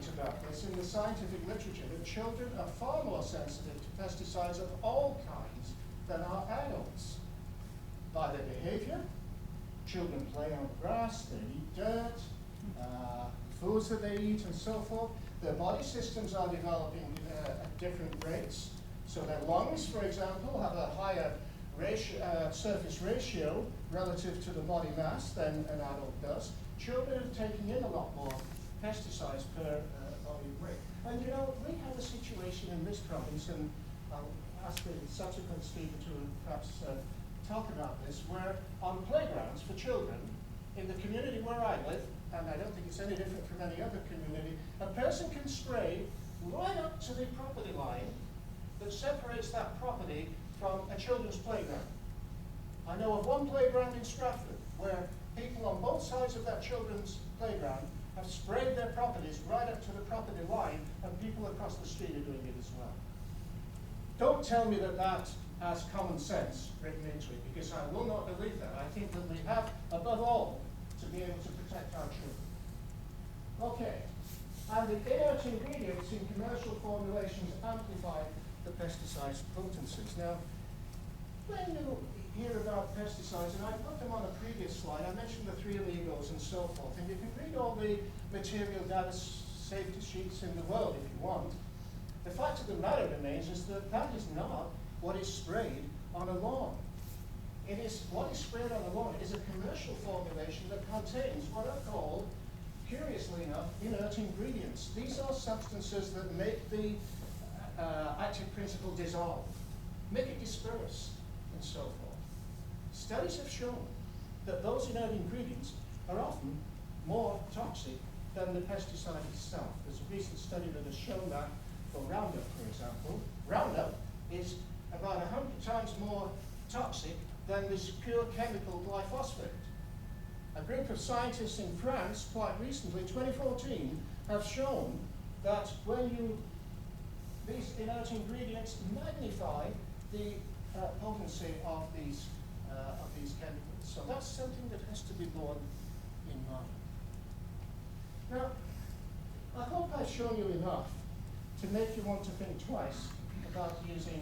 evident about this in the scientific literature that children are far more sensitive to pesticides of all kinds than are adults. By their behavior, children play on grass, they eat dirt, foods that they eat and so forth. Their body systems are developing at different rates. So their lungs, for example, have a higher surface ratio relative to the body mass than an adult does. Children are taking in a lot more pesticides per body weight. And you know, we have a situation in this province, and I'll ask the subsequent speaker to perhaps talk about this, where on playgrounds for children, in the community where I live, and I don't think it's any different from any other community, a person can spray right up to the property line that separates that property from a children's playground. I know of one playground in Stratford where people on both sides of that children's playground have sprayed their properties right up to the property line, and people across the street are doing it as well. Don't tell me that that has common sense written into it, because I will not believe that. I think that we have, above all, to be able to protect our children. Okay, and the inert ingredients in commercial formulations amplify the pesticide's potencies. Now, when you hear about pesticides, and I put them on a previous slide, I mentioned the three amigos and so forth, and you can read all the material data safety sheets in the world if you want. The fact of the matter remains is that that is not what is sprayed on a lawn. It is what is sprayed on a lawn is a commercial formulation that contains what are called, curiously enough, inert ingredients. These are substances that make the active principle dissolve, make it disperse, and so forth. Studies have shown that those inert ingredients are often more toxic than the pesticide itself. There's a recent study that has shown that for Roundup, for example. Roundup is about 100 times more toxic than this pure chemical glyphosate. A group of scientists in France, quite recently, 2014, have shown that these inert ingredients magnify the potency of these chemicals. So that's something that has to be borne in mind. Now, I hope I've shown you enough to make you want to think twice about using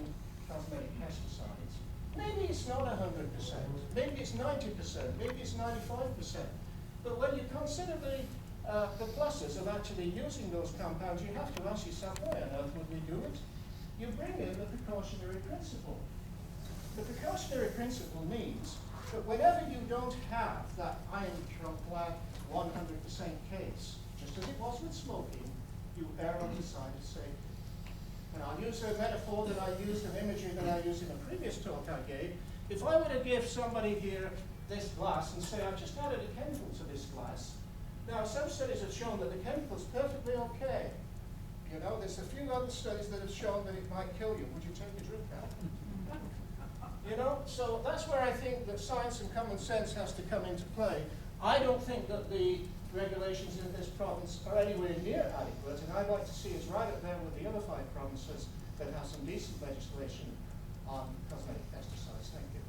cosmetic pesticides. Maybe it's not 100%, maybe it's 90%, maybe it's 95%. But when you consider the pluses of actually using those compounds, you have to ask yourself, why on earth would we do it? You bring in the precautionary principle. The precautionary principle means that whenever you don't have that ironclad 100% case, just as it was with smoking, you err on the side of safety. And I'll use a metaphor that I used, an imagery that I used in a previous talk I gave. If I were to give somebody here this glass and say, I've just added a chemical to this glass, now some studies have shown that the chemical's perfectly okay. You know, there's a few other studies that have shown that it might kill you. Would you take a drink out? You know, so that's where I think that science and common sense has to come into play. I don't think that the regulations in this province are anywhere near adequate, and I'd like to see us right up there with the other 5 provinces that have some decent legislation on cosmetic pesticides. Thank you.